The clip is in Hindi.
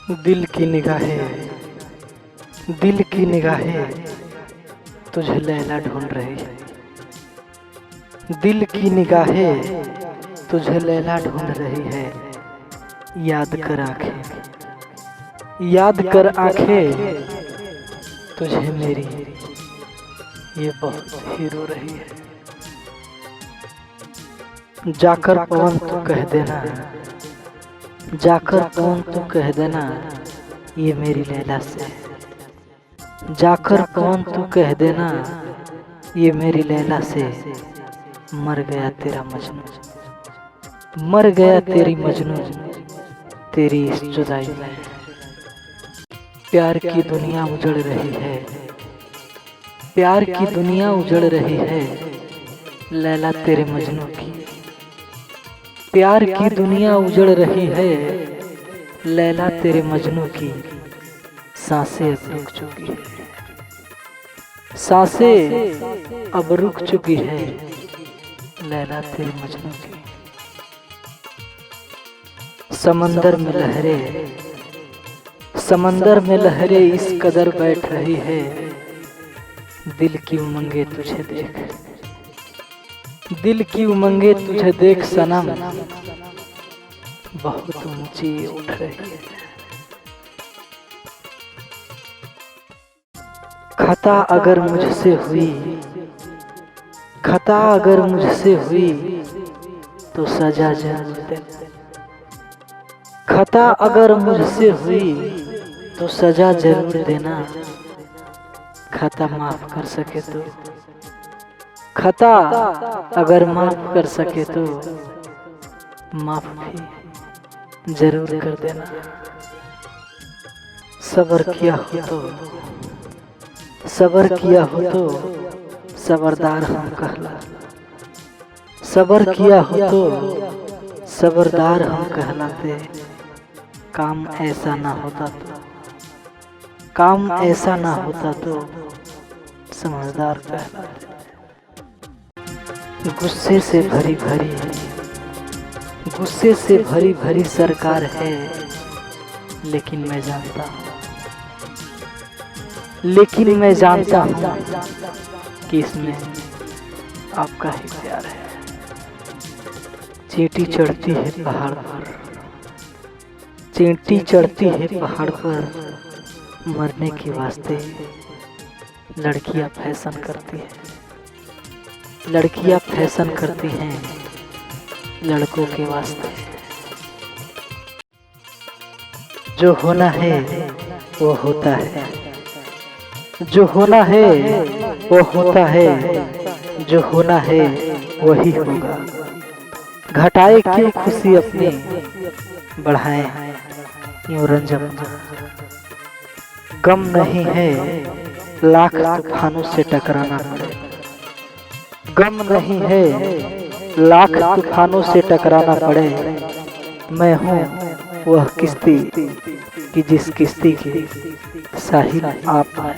दिल की निगाहें, दिल की निगाहें तुझे लैला ढूंढ रही है। दिल की निगाहें तुझे लैला ढूंढ रही है। याद कर आंखें, याद कर आंखें तुझे मेरी ये बहुत ही रो रही है। जाकर पवन तू कह देना, जाकर पवन तू कह देना ये मेरी लैला से। जाकर पवन तू कह देना ये मेरी लैला से। मर गया तेरा मजनू, मर गया तेरी मजनू तेरी इस जुदाई में। प्यार की दुनिया उजड़ रही है, प्यार की दुनिया उजड़ रही है लैला तेरे मजनू की। प्यार की दुनिया उजड़ रही है लैला तेरे मजनू की। सांसें अब रुक चुकी है, सांसें अब रुक चुकी है लैला तेरे मजनू की। समंदर में लहरें, समंदर में लहरें इस कदर बैठ रही है। दिल की उमंगे तुझे देख, दिल की उमंगे तुझे देख सनम बहुत ऊंची उठ रही है। खता अगर मुझसे हुई, खता अगर मुझसे हुई तो सजा जरूर देना। खता अगर मुझसे हुई तो सजा जरूर देना। खता माफ कर सके तो, खता अगर माफ कर सके तो माफ भी जरूर कर देना। सब्र किया हो तो, सब्र किया हो तो सबरदार हम कहला। सब्र किया हो तो सबरदार हम कहलाते। काम ऐसा ना होता तो, काम ऐसा ना होता तो समझदार कहलाते। गुस्से से भरी भरी, गुस्से से भरी भरी सरकार है लेकिन मैं जानता हूँ, लेकिन मैं जानता हूँ कि इसमें आपका ही प्यार है। चींटी चढ़ती है पहाड़ पर, चींटी चढ़ती है पहाड़ पर मरने के वास्ते। लड़कियां फैशन करती है, लड़कियां फैशन करती हैं लड़कों के वास्ते। जो होना है वो होता है, जो होना है वो होता है, जो होना है वही होगा। घटाए क्यों खुशी अपनी, बढ़ाए यूं रंजन। गम नहीं है लाख तूफानों से टकराना पड़े, गम नहीं है लाख तूफानों से टकराना पड़े। मैं हूँ वह किश्ती कि जिस किश्ती के साहिल आप हैं।